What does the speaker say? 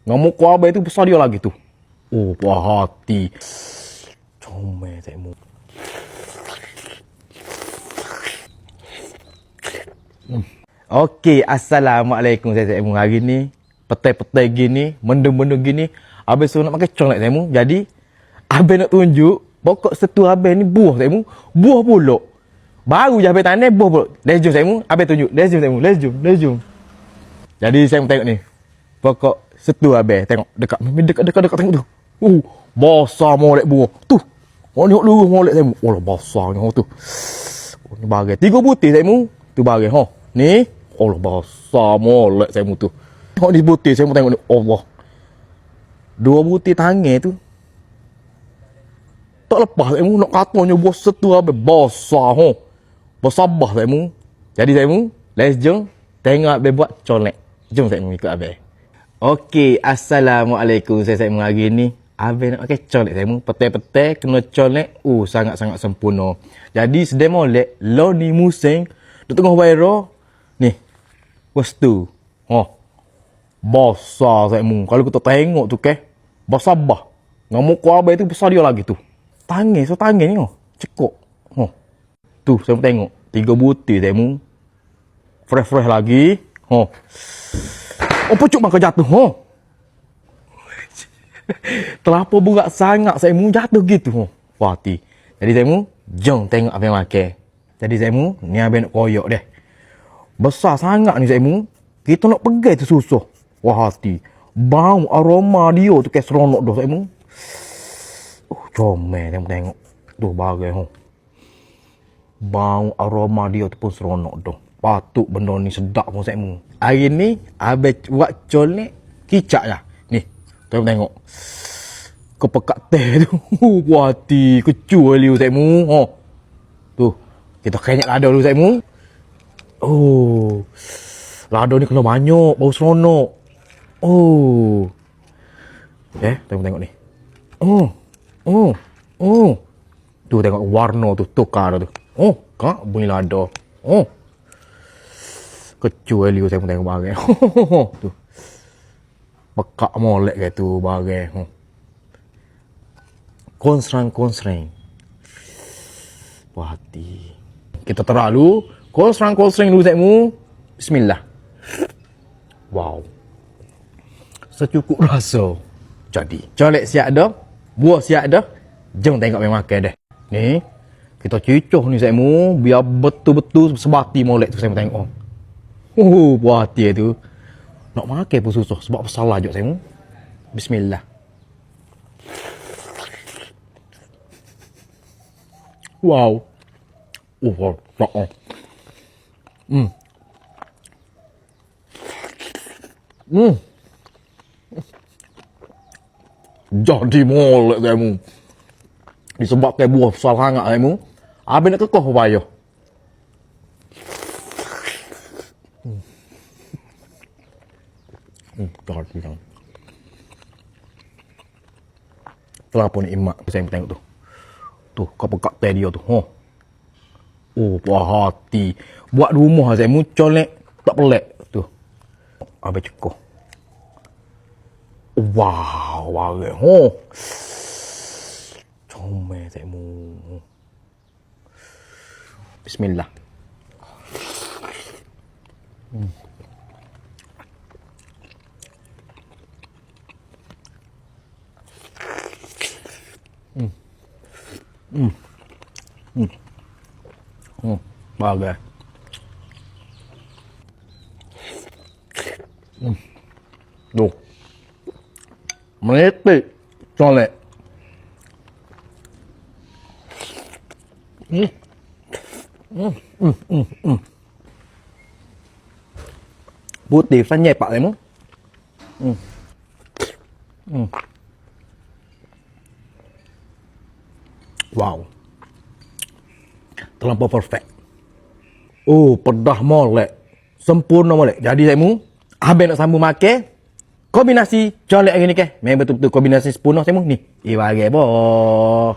Ngamuk kau abai tu besar dia lagi tu. Oh, puas hati. Comel temu. Okey, assalamualaikum saya temu. Hari ni petai-petai gini, benda-benda gini, abang suruh nak makan colek temu. Jadi abang nak tunjuk pokok setu abang ni buah temu, buah pulak. Baru je abang tanam buah pulak. Let's jom temu, abang tunjuk. Let's jom temu, let's jom. Jadi saya tengok ni. Pokok setu abang, tengok dekat tengok tu. Besar molek buah. Tu. Oh ni lurus molek temu. Oh besarnya tu. Oh ni bagai 3 butir temu. Tu bagai ha. Ni Allah besar molek temu tu. Tengok ni butir saya tengok ni. Allah. 2 butir tangan tu. Tak lepas temu nak katanya buah setu abang besar ha. Bersabah temu. Jadi temu, let's jom tengok abang buat colek. Jom temu ikut abang. Okey, assalamualaikum. Saya hari ni abang nak pakai colek saya petai-petai kena colek. Sangat-sangat sempurna. Jadi sedang molek lo ni musim di tengah viral ni. Wastu. Besar saya kalau kita tengok tu bersabah. Ngamuk kau abang tu besar dia lagi tu. Tangan ni cekok. Tu saya tengok 3 butir saya fresh lagi. Pucuk makan jatuh. Terlampau berat sangat saya jatuh gitu. Hati. Jadi saya jom tengok abang makan. Jadi saya ni abang nak koyok deh. Besar sangat ni saya kita nak pegang tu susah. Wah hati. Bau aroma dia tu seronok dah saya comel tengok. Tu bagai bau aroma dia tu pun seronok dah. Patut benda ni sedap pun saya Hari ni abang buat colek kicap lah. Ni, tengok. Kepekat teh tu. Hati kecu liu saya Tu. Kita kenyat lada dulu saya lada ni kena banyak, bau seronok. Tengok ni. Tu tengok warna tu tukar tu. Kak bunyi lada. Kecuali saya tengok bagai. Tu. Pekak molek ke tu bagai. Konsrang. Puas hati. Kita terlalu konsrang dulu saya Bismillah. Wow. Secukup rasa. Jadi, colek siap dah, buah siap dah. Jom tengok memang makan dah. Ni, kita cicoh ni saya biar betul-betul sebati molek tu saya tengok. Buah hati tu. Nak makan pun susah sebab salah je saya Bismillah. Wow. Jadi molek kamu. Disebabkan buah besar sangat kamu. Abang nak kekoh payah. Jangan. Terlalu ni imak saya tengok tu. Tu kau pekat teh dia tu. Puas hati. Buat rumah saya colek tak pelik tu. Abang cukup. Wow, bagai. Comel saya Bismillah. Bagai. Tuh. Meletik colek. Putih sanyai pak kamu. Wow. Terlampau perfect. Pedah molek. Sempurna molek. Jadi saya abang nak sambung makan. Kombinasi colek hari ni memang betul-betul kombinasi sempurna saya ni. Bagai boh.